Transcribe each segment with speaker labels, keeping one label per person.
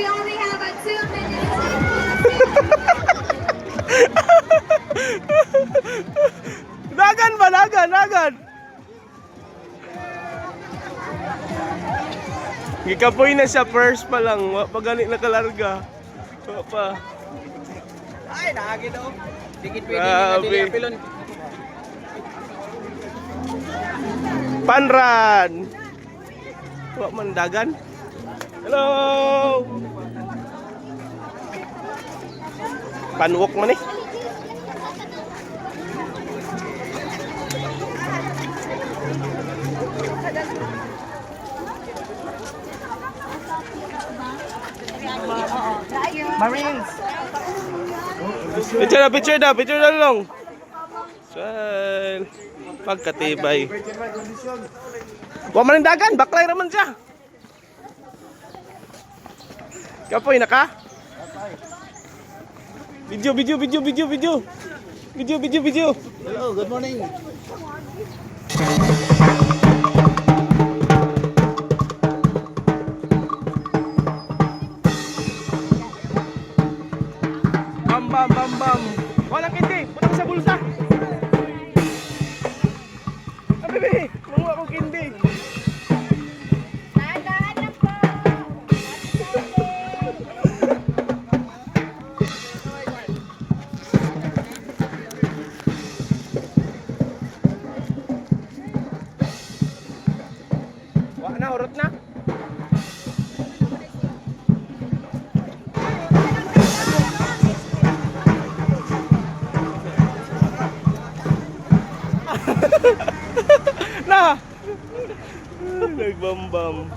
Speaker 1: we only have a 2 minutes.
Speaker 2: Dagan ba? Dagan. Gikapoy na siya first pa lang. Pagani na kalarga. Pa.
Speaker 3: Ay, nakagin daw. Dikit pwede
Speaker 2: Grabe.
Speaker 3: nila apilon.
Speaker 2: Panran. Wa man dagan. Hello. Panwok man eh.
Speaker 3: Marines.
Speaker 2: Picture na lang. Sal. Pagkatibay. Wa man dagan, baklay raman siya. Kapoy na ka? Video.
Speaker 3: Hello, good morning.
Speaker 2: Bam. Walang kindi, butang sa bulsa. Bebe, manguha ko kindi.
Speaker 1: Dahan-dahan lang po.
Speaker 2: Wa na, urot na. Na! Nagbambam.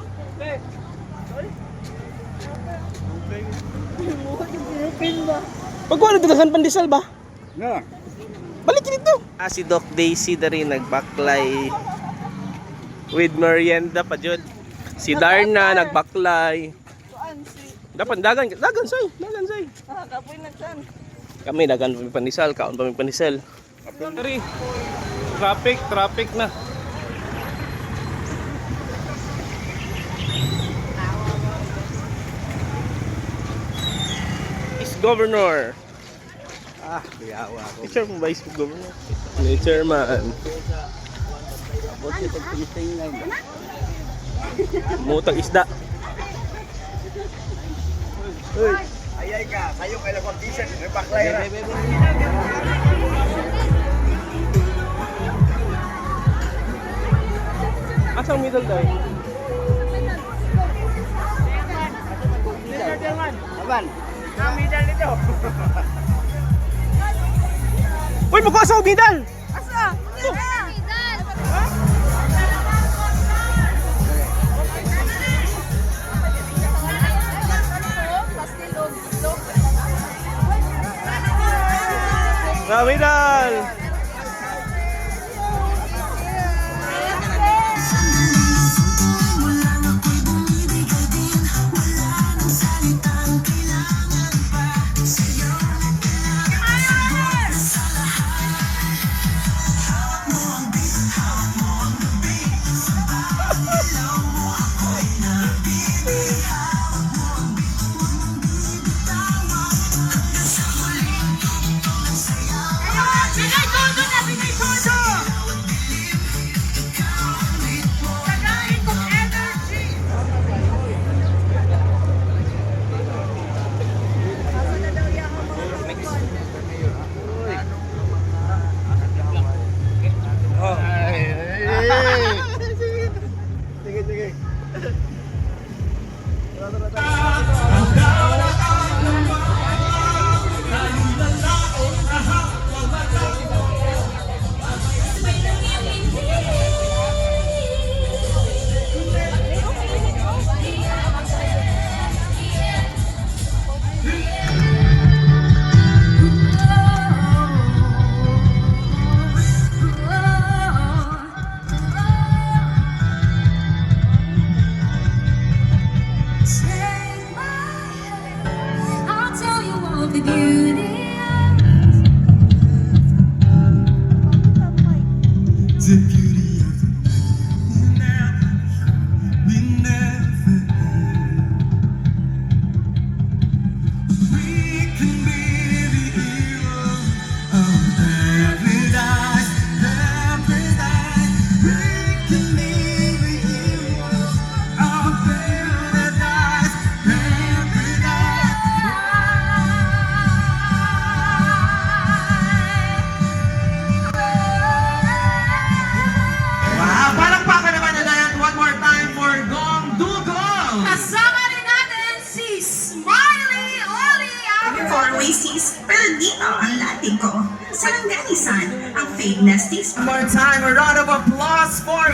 Speaker 2: Pagkuha na dagahan pandesal ba?
Speaker 3: Na.
Speaker 2: Balik dito. Si Doc Daisy na rin nagbaklay with merienda pa jud. Si Darna nagbaklay. Dapat dagan say.
Speaker 3: Kapoy na san.
Speaker 2: Kami dagan pa pandesal, kaon pa pandesal. Tari. Traffic na. Vice Governor.
Speaker 3: Biyawa ako.
Speaker 2: Picture mo Vice Governor. Ni Chairman.
Speaker 3: Abot siya pag-pisting lang.
Speaker 2: Mutang isda. Uy.
Speaker 3: Ayay ka, kayo kailan pag-pising. May baklay na.
Speaker 2: Asang middle tayo?
Speaker 3: Aban.
Speaker 2: Uy, bukas ako middle!
Speaker 1: Asa?
Speaker 2: Middle!
Speaker 1: Sige, go!
Speaker 4: Four Oasis, pero dito ang lating ko. Sarangani-san, ang famous taste
Speaker 3: One more time, a round of applause for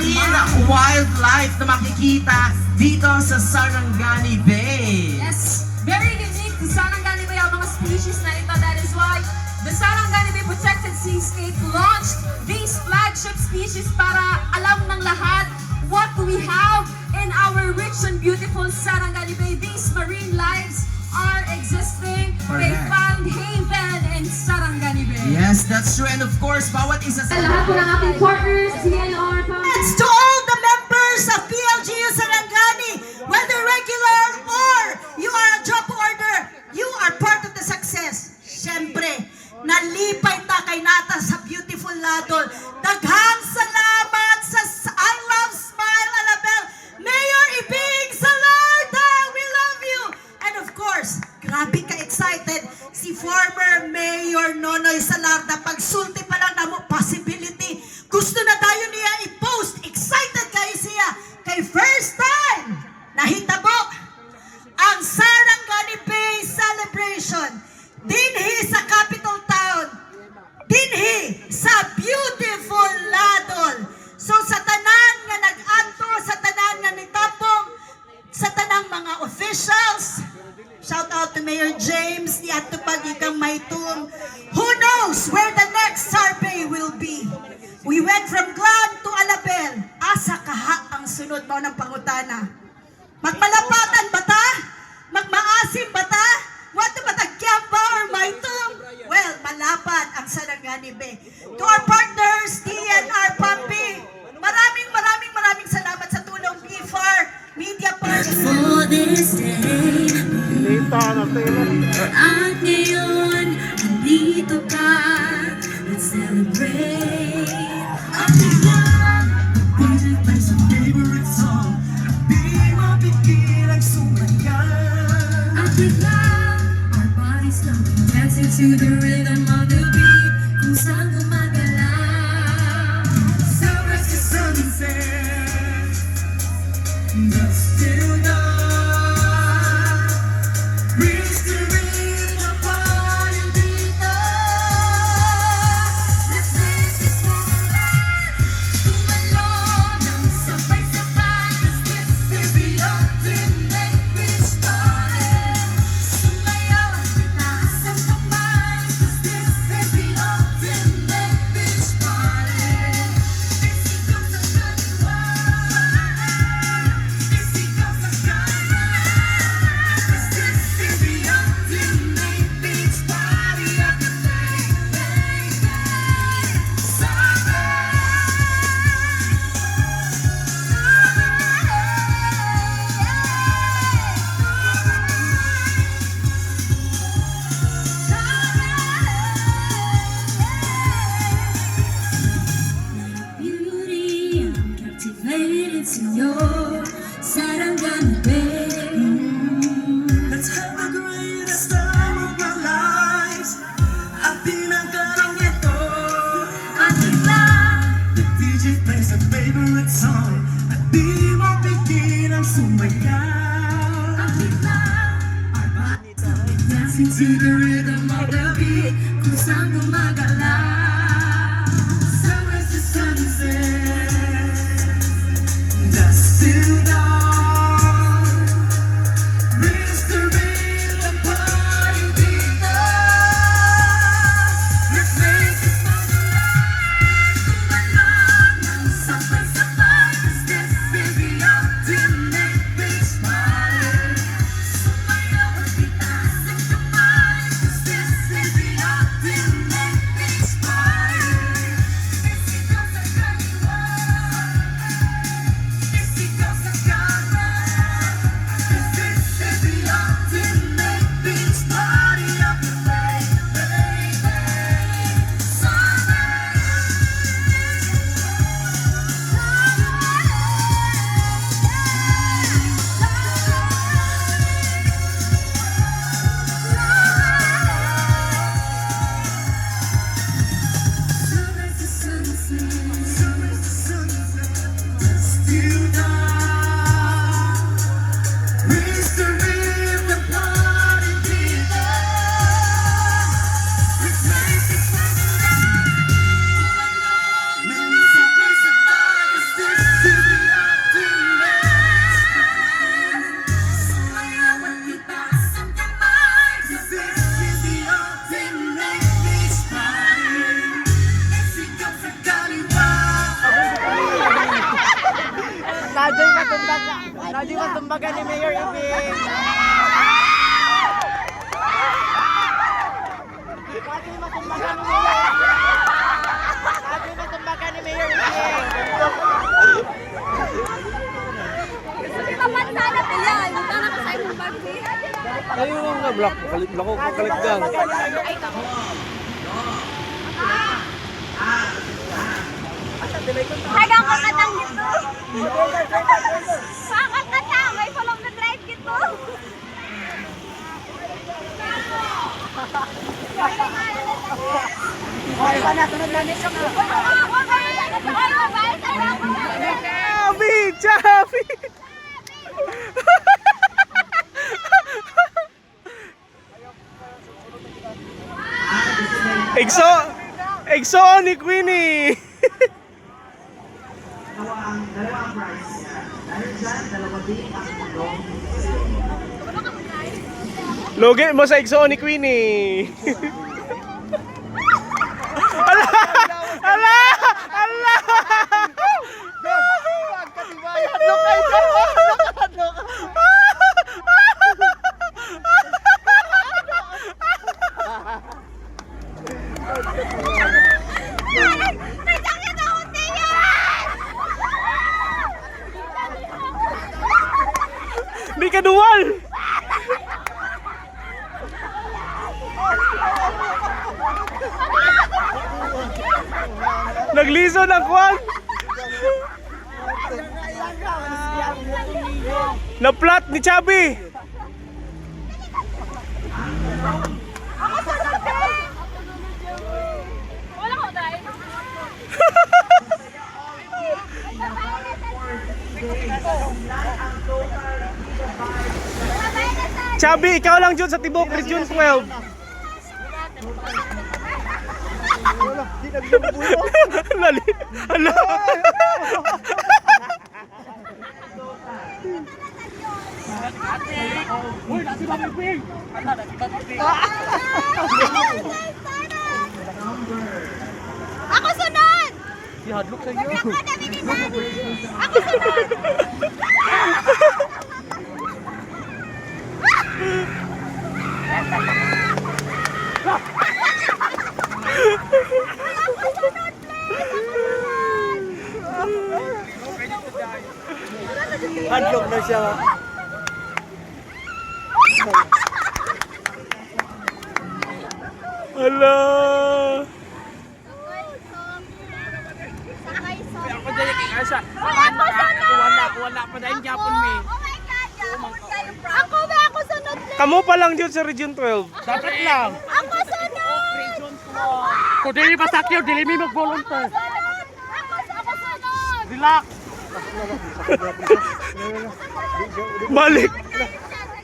Speaker 3: wildlife na makikita dito sa Sarangani Bay.
Speaker 1: Yes, very unique to Sarangani Bay ang mga species na ito. That is why the Sarangani Bay Protected Seascape launched these flagship species para alam ng lahat what we have in our rich and beautiful Sarangani Bay. These marine lives are existing. They
Speaker 3: Correct.
Speaker 1: found haven in Sarangani Bay.
Speaker 3: Yes, that's true. And of course, bawat isa sa...
Speaker 1: Lahat po ng ating partners, CNR,
Speaker 5: Congrats to all the members of PLGU Sarangani, whether regular or you are a job order, you are part of the success. Siyempre, nalipay ta kay nata sa beautiful Ladol. Daghang salamat sa I Love Smile Alabel, Mayor Ibing Salarda, we love you. And of course, grabe ka-excited si former Mayor Nonoy Salarda. Pagsulti pa lang na mo, possibility. Gusto na tayo niya i-post. Excited kayo siya. Kay first time, nahitabo ang Sarangani Bay Celebration. Dinhi sa capital town. Dinhi sa beautiful Ladol. So sa tanan nga nag-adto, sa tanan nga nitapong, sa tanang mga officials, shout out to Mayor James, ni Ato Pagikang Maytum. Who knows where the next survey will be? We went from Glad to Alabel. Asa kaha ang sunod mo ng pangutana? Magmalapatan ba ta? Magmaasim ba ta? Wato ba tagyam ba or Maytum? Well, malapad ang Sarangani Bay. To our partners, DNR Pampi, maraming salamat sa tulong BFAR, Media Partners.
Speaker 4: For this day, at ngayon, nandito ka, let's celebrate. At ngayon, music plays a favorite song, di mapigilang sumayaw. At biglang, our bodies now dancing to the rhythm of the beat, kung saan gumagalaw. Sunrise to sunset, just till dawn, brings the rhythm of party dito. Let's dance this moment, tumalon ng sabay-sabay, 'cause this is the ultimate beach party. Sumayaw at itaas ang kamay, 'cause this is the ultimate beach party. Isigaw sa kaliwa, isigaw sa kanan, 'cause this is the ultimate beach party of the day, beauty, I'm captivated to your Sarangani Bay. Let's have the greatest time of our lives. At pinagkarang ito, at biglang, the DJ plays a favorite song, at di mo pigilang sumayaw. At biglang, our bodies are dancing to the rhythm of the beat, kung saan gumagalaw. Sunrise to sunset, dusk till dawn, brings the rhythm of party dito. Let's make this moment, tumalon ng sabay-sabay, 'cause this is the ultimate beach party. Sumayaw at itaas ang kamay, 'cause this is the ultimate beach party.
Speaker 6: Nadyo matumbagan ni Mayor Ibing. Matumbagan ni Mayor Ibing.
Speaker 2: Kayo nga block ko kaligdang.
Speaker 4: Tagang kakatang dito. Kakatang, may follow the drive dito.
Speaker 2: Chabi! Exo ni Queenie!
Speaker 3: Dalawang prize yan. Dahil dyan, dalawa din ang tulong.
Speaker 2: Logi mo sa Exo ni Queenie! Ala! Ala! Ala! Di ka duwal! Nagliso ng kwan! Na-flat ni Chabi!
Speaker 4: Wala ko drive.
Speaker 2: Chabi, ikaw lang dyan sa Tibok, Region 12. Lali. Ano?
Speaker 4: Ako sunod!
Speaker 2: Si Hadlock sa iyo.
Speaker 4: Ako dami ni Daddy! Ako sunod!
Speaker 6: Hadlock na siya.
Speaker 2: Hala.
Speaker 4: Sakay sa...
Speaker 6: Ako dali kay Asa. Wala pa dahil Japon me.
Speaker 4: Oh my God! Ako ba? Ako sunod na!
Speaker 2: Kamu pa lang dyan sa Region 12.
Speaker 6: Dapat lang.
Speaker 4: Ako sunod!
Speaker 6: Kung dili pa sakyo, dili mi mag-volunteer.
Speaker 4: Ako sunod!
Speaker 6: Relax.
Speaker 2: Balik.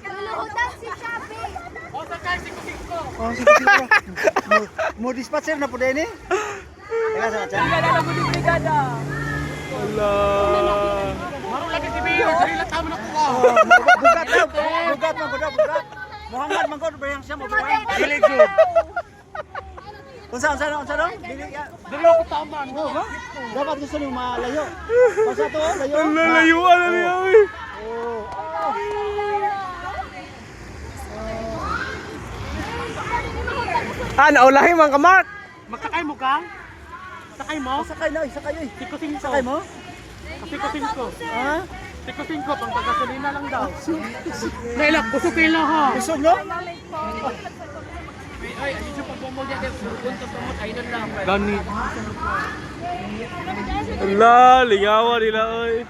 Speaker 4: Luluhudan si Chabi!
Speaker 6: O sakay si Kusiko.
Speaker 7: Oh, sige. Mo dispatcher na po din eh. Teka sa chat.
Speaker 2: Hala.
Speaker 6: Maro lagi si Mayor, dili lang tamo na ko.
Speaker 7: Bugat na. Bugat. Muhammad mangkod bayang siya mo bayang.
Speaker 6: Dili good.
Speaker 7: Unsa dili ya.
Speaker 6: Dili ako taman.
Speaker 7: Oh, ha? Dapat gusto niyo malayo. Basta to, layo.
Speaker 2: Ang lalayuan na niya. Uy.
Speaker 7: Oh.
Speaker 2: Naulahin man ka, Mark.
Speaker 6: Magkakay mo ka? Sakay mo?
Speaker 7: Sakay na, sakay eh.
Speaker 6: Tiko-5.
Speaker 7: Sakay mo?
Speaker 6: Tiko-5.
Speaker 7: Ha?
Speaker 6: Tiko-5 pang pagkasolina lang daw. Nailak, kusok kayo lang ha.
Speaker 7: Busog no?
Speaker 6: Ay, ayun yung pagbumol niya. Punta pa mo, kainan lang.
Speaker 2: Gani. Hala, lingawan nila, oy.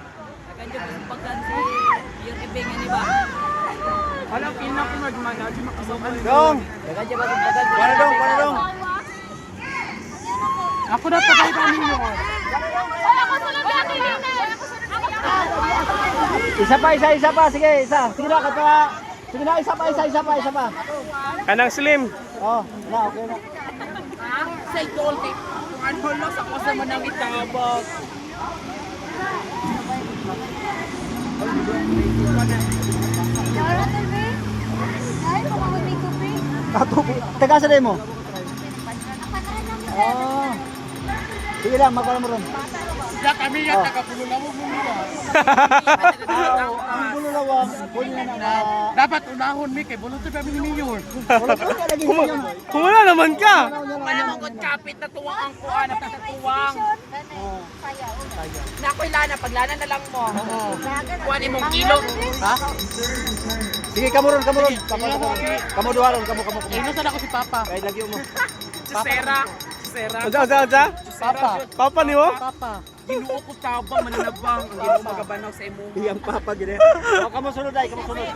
Speaker 6: Alam, pinak mo, di makasukan.
Speaker 7: Dong. Para dong.
Speaker 6: Ako na patay pa ninyo.
Speaker 4: Ako sunod dati din
Speaker 7: Isa pa. Sige, isa. Sige na, kata. Sige na, isa pa.
Speaker 2: Kanang slim.
Speaker 7: Oh, na, okay na.
Speaker 6: Sa idol, kung ano lang sa kosa man ang itabag.
Speaker 4: Ay, kumamot may kupi.
Speaker 7: Taga sa demo. Oh. Sige lang, magpala mo ron.
Speaker 6: Kaya kami yan, taga-pululawang mo niya.
Speaker 7: Ang bululawang, kunin na
Speaker 6: Dapat unahon, mi, kay bulutin kami ni Mayor.
Speaker 7: wala ko ka lagi yun.
Speaker 2: Kumula naman ka!
Speaker 6: Wala mong good kapit na tuwang ang kuha, napakatuwang. Nakoy lana, paglana na lang mo. Kuha ni mong kilo.
Speaker 7: Ha? Sige, kamu ron. Kamu duha ron, kamu.
Speaker 6: Inusan ako si Papa.
Speaker 7: Kaya lagi mo.
Speaker 6: Sera.
Speaker 2: Unsa? Papa ni mo?
Speaker 6: Papa. Ginuo ko tabang, mananabang. Ang ginuo magabanaw sa imo.
Speaker 7: Iyang papa gini. O, kamu sunod ay, kamu sunod.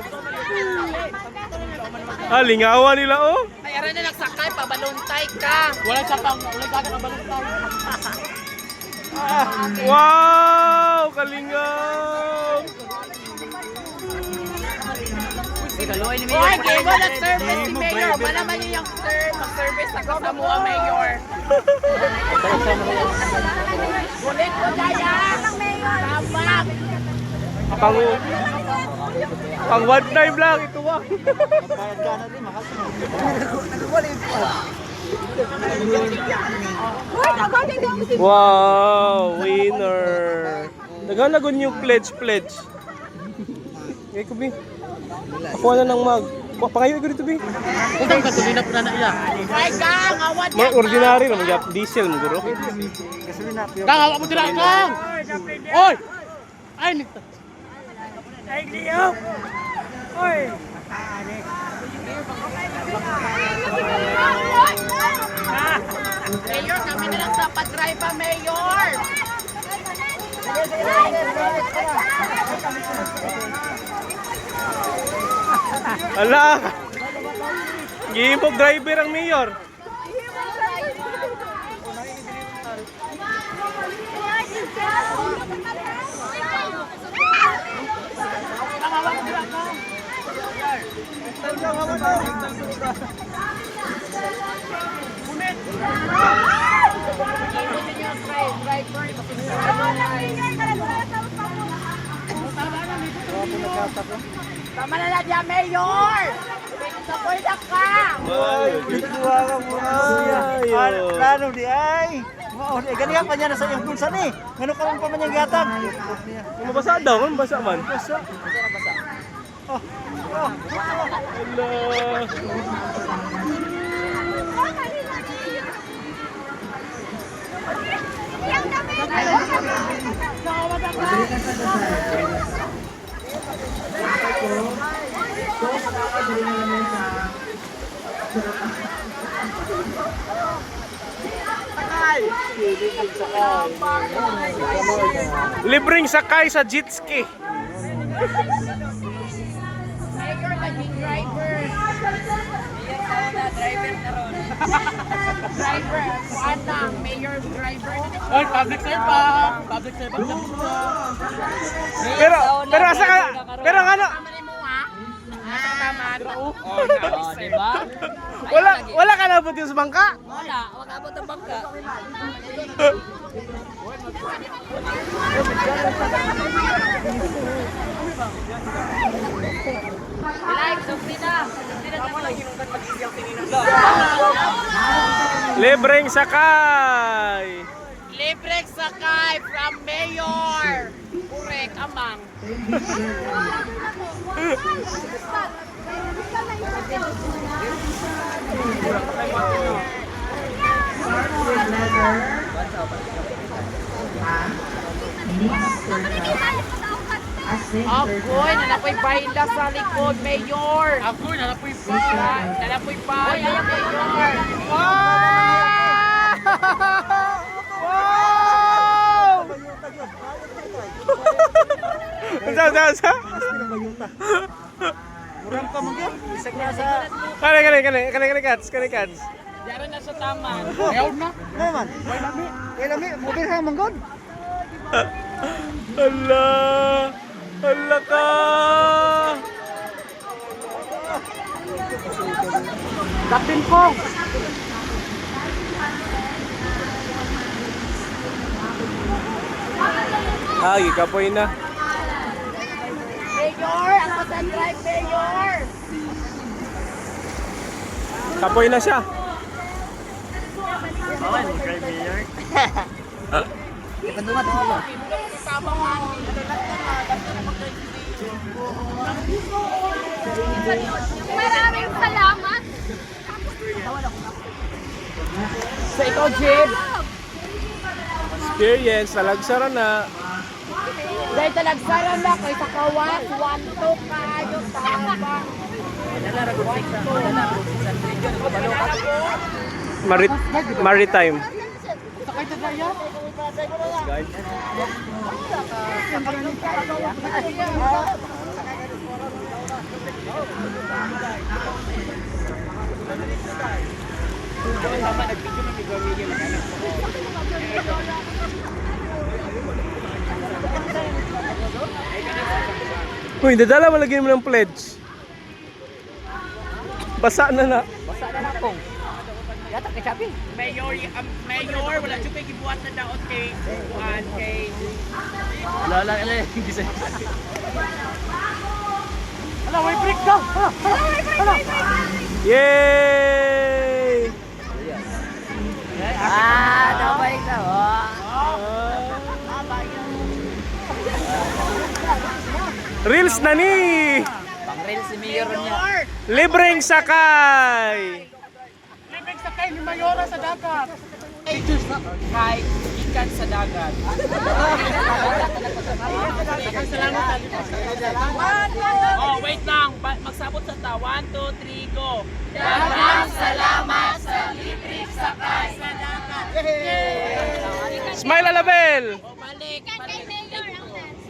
Speaker 2: Ah, lingawan nila oh.
Speaker 6: Ay, aran na nagsakay, pabaluntay ka. Wala siya pang, wala gagang ang baluntay.
Speaker 2: Wow! Kalingaw!
Speaker 6: Oy, give mo na service si Mayor. Malaman niyo yung mag-service ako sa mga Mayor. Bulit ko kaya. Tabak.
Speaker 2: Pang one time lang ito ah.
Speaker 7: Bayad ka na rin, mahal mo. Nagwalin pa.
Speaker 2: Wow! Winner! Naganagon yung pledge. Okay, Kubi. Ako na ng mag. Pangayo ko dito, Bi.
Speaker 6: Kung ka tuloy na puna na iya. Ay, gang! Awad
Speaker 2: Mga ordinary na, mag diesel mo guro.
Speaker 7: Gasolina, pure.
Speaker 6: Gang, awak mo dira, gang! Oy! Ay, nito. Mayor, kami na lang sa pag-drive pa, Mayor!
Speaker 2: Ala! Gihimog driver ang mayor.
Speaker 6: Tama na na diya, Mayor! Sapoy na ka!
Speaker 2: Ay,
Speaker 7: Bigduwa ka mo.
Speaker 2: Ay,
Speaker 7: Plano di ay. Mao di ganiya pa niya na sa iyong pulsa ni. Ngano karon pa man yung gatag?
Speaker 2: mabasa daw, mabasa man.
Speaker 7: Basa. Oh.
Speaker 2: Ala. Libreng sakay sa jet ski.
Speaker 6: Mayor, naging driver. Driver na ron. Driver. Kuan na, Mayor driver. Oy, public servant. Public servant na po.
Speaker 2: Pero asa ka? Pero ano?
Speaker 6: Tama rin mo, ha? Tama. Oh,
Speaker 1: Diba?
Speaker 2: Wala ka na puti sa bangka?
Speaker 1: Wala, wag abot ang bangka. Live, sumpi na.
Speaker 2: Libreng sakay.
Speaker 6: Libre sakay from Mayor. Correct, amang. Agoy, nanapoy bahila sa likod, Mayor. Agoy, nanapoy bahila. Nanapoy bahila, Mayor.
Speaker 2: Sa.
Speaker 7: Murang pa mo gyud. Isag na sa
Speaker 2: Kani cats.
Speaker 6: Diyan na sa taman. Ayaw na.
Speaker 7: naman. Kay lami, mobil ha manggod.
Speaker 2: Hala ka.
Speaker 6: Kapin kong.
Speaker 2: Ay, kapoy na.
Speaker 6: Mayor, ang pag-drive, Mayor.
Speaker 2: Kapoy na siya.
Speaker 4: Maraming salamat.
Speaker 6: So ikaw, Jed.
Speaker 2: Experience, talagsaran na.
Speaker 6: Dahil talagsaran na kay Sakawas, 1-2 kayo tabang.
Speaker 2: Maritime.
Speaker 6: Sakay na tayo?
Speaker 2: Uy, dadala malagyan mo ng pledge. Basa na na.
Speaker 6: Basta na na kong. Yata kay Chapi. Mayor, wala siya kay gibuhat na daot kay Juan, kay... Wala, gisa. Hala, may break daw! Hala!
Speaker 2: Yay!
Speaker 6: Nabalik na,
Speaker 2: Reels na ni!
Speaker 6: Pang-reels si Mayor niya.
Speaker 2: Libreng sakay!
Speaker 6: Libreng sakay ni Mayora sa dagat. Kay ikan sa dagat. Oh, wait lang. Magsabot sa ta. 1, 2, 3, go. Dagang salamat sa libreng sakay sa dagat.
Speaker 2: Smile Alabel!
Speaker 6: Oh, balik.
Speaker 4: Kay Mayor ang dance.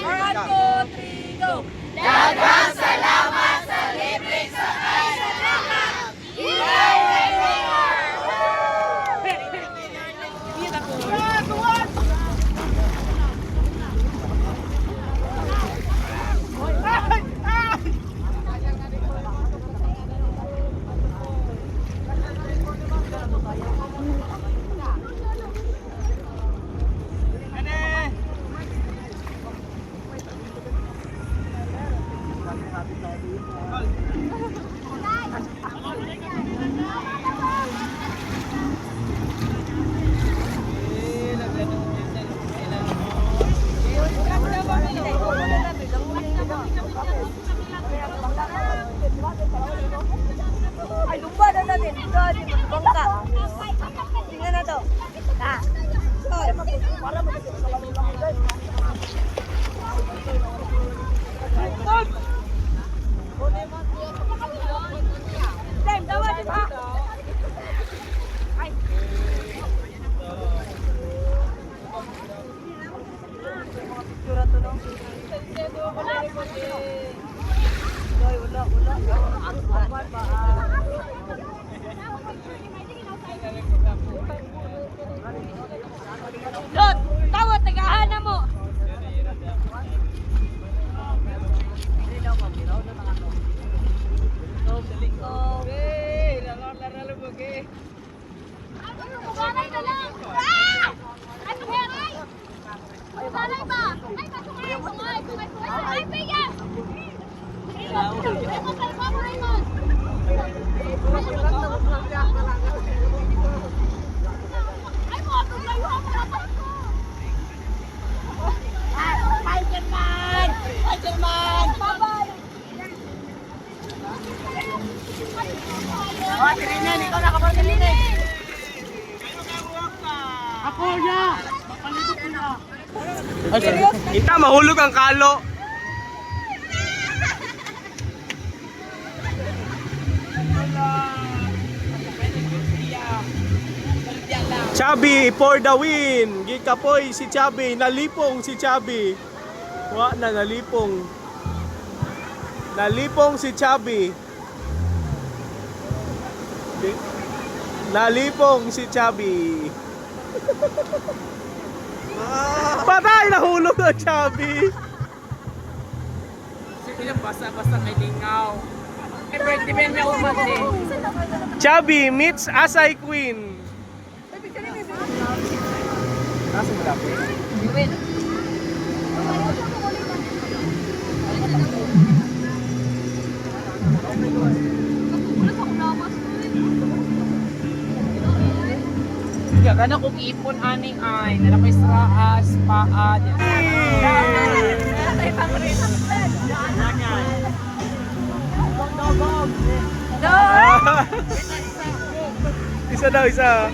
Speaker 6: 1, 2, 3, go.
Speaker 4: Dagang salamat sa libreng sakay sa dagat. Yay!
Speaker 8: Ay, lumba na natin. Ito, di bangka. Tingnan na to. Ha? Time, dawa di ba? Ay. Picture to no.
Speaker 4: Lot, tawat tagahana mo. Bukanay na lang. Ay, bukanay. Bukanay ba? Ay, pasungay, sungay. Ay, piya.
Speaker 6: Ako niya! Palibot ko na!
Speaker 2: Ita, mahulog ang kalo. Chubby for the win. Gikapoy si Chubby, nalipong si Chubby. Wa na nalipong. Nalipong si Chubby. Nalipong si Chubby. Patay, nahulog ang Chubby.
Speaker 6: Sige lang, basta-basta kay Lingaw. Eh, birthday ba niya umati?
Speaker 2: Chubby meets Asay Queen. Nasa mo dapat?
Speaker 6: Nana kong ipon aning ay. Nana ko israas, paa.
Speaker 8: Ay, pang-rin.
Speaker 2: Isa daw, isa.